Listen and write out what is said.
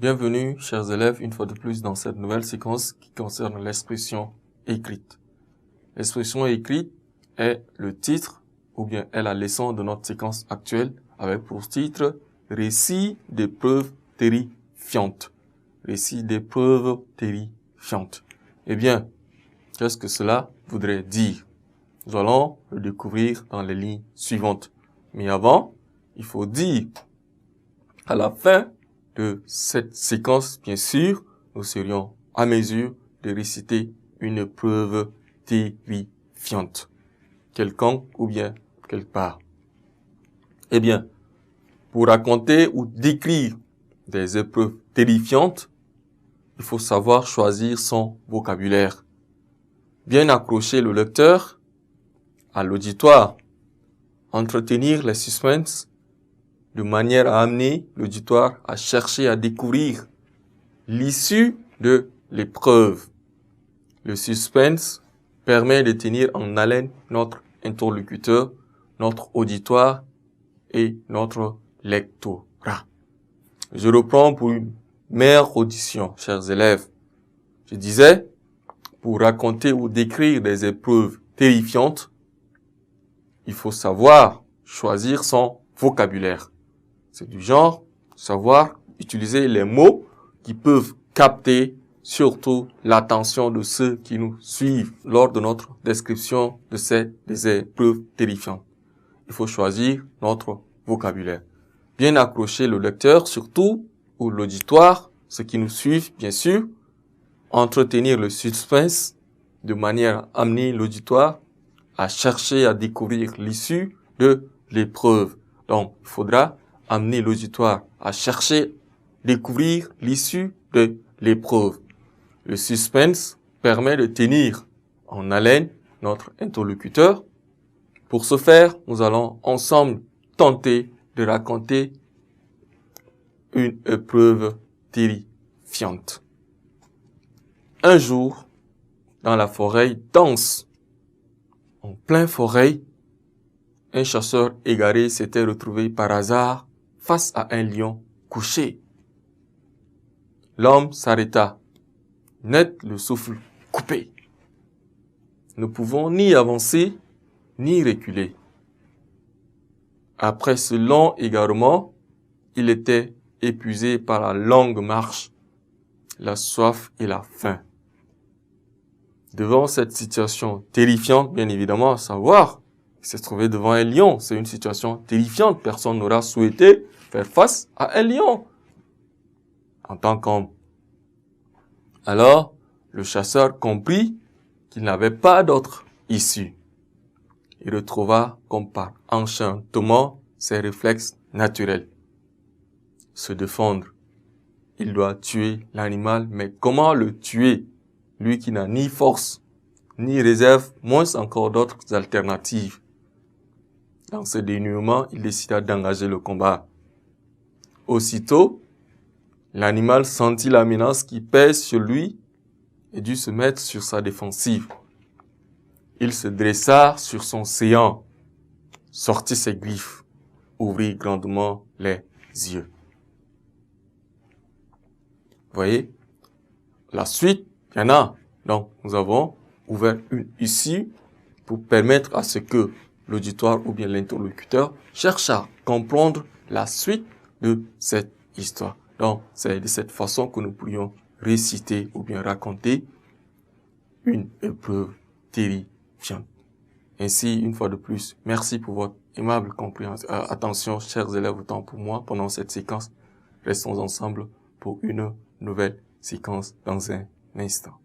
Bienvenue, chers élèves, une fois de plus dans cette nouvelle séquence qui concerne l'expression écrite. L'expression écrite est le titre ou bien est la leçon de notre séquence actuelle avec pour titre « Récit d'épreuves terrifiantes ». Récit d'épreuves terrifiantes. Eh bien, qu'est-ce que cela voudrait dire? Nous allons le découvrir dans les lignes suivantes. Mais avant, il faut dire à la fin de cette séquence, bien sûr, nous serions à mesure de réciter une épreuve terrifiante, quelconque ou bien quelque part. Eh bien, pour raconter ou décrire des épreuves terrifiantes, il faut savoir choisir son vocabulaire. Bien accrocher le lecteur à l'auditoire, entretenir les suspens de manière à amener l'auditoire à chercher à découvrir l'issue de l'épreuve. Le suspense permet de tenir en haleine notre interlocuteur, notre auditoire et notre lectorat. Je reprends pour une meilleure audition, chers élèves. Je disais, pour raconter ou décrire des épreuves terrifiantes, il faut savoir choisir son vocabulaire. C'est du genre savoir utiliser les mots qui peuvent capter surtout l'attention de ceux qui nous suivent lors de notre description de ces épreuves terrifiantes. Il faut choisir notre vocabulaire. Bien accrocher le lecteur surtout, ou l'auditoire, ceux qui nous suivent bien sûr, entretenir le suspense de manière à amener l'auditoire à chercher à découvrir l'issue de l'épreuve. Donc, il faudra amener l'auditoire à chercher, découvrir l'issue de l'épreuve. Le suspense permet de tenir en haleine notre interlocuteur. Pour ce faire, nous allons ensemble tenter de raconter une épreuve terrifiante. Un jour, dans la forêt dense, en pleine forêt, un chasseur égaré s'était retrouvé par hasard face à un lion couché. L'homme s'arrêta, net le souffle coupé. Ne pouvons ni avancer, ni reculer. Après ce long égarement, il était épuisé par la longue marche, la soif et la faim. Devant cette situation terrifiante, bien évidemment, à savoir, il s'est trouvé devant un lion. C'est une situation terrifiante. Personne n'aura souhaité faire face à un lion en tant qu'homme. Alors, le chasseur comprit qu'il n'avait pas d'autre issue. Il retrouva, comme par enchantement, ses réflexes naturels. Se défendre. Il doit tuer l'animal, mais comment le tuer? Lui qui n'a ni force, ni réserve, moins encore d'autres alternatives. Dans ce dénouement, il décida d'engager le combat. Aussitôt, l'animal sentit la menace qui pèse sur lui et dut se mettre sur sa défensive. Il se dressa sur son séant, sortit ses griffes, ouvrit grandement les yeux. Vous voyez, la suite, il y en a. Donc, nous avons ouvert une issue pour permettre à ce que l'auditoire ou bien l'interlocuteur cherche à comprendre la suite de cette histoire. Donc, c'est de cette façon que nous pourrions réciter ou bien raconter une épreuve terrifiante. Ainsi, une fois de plus, merci pour votre aimable compréhension. Attention, chers élèves, autant pour moi, pendant cette séquence. Restons ensemble pour une nouvelle séquence dans un instant.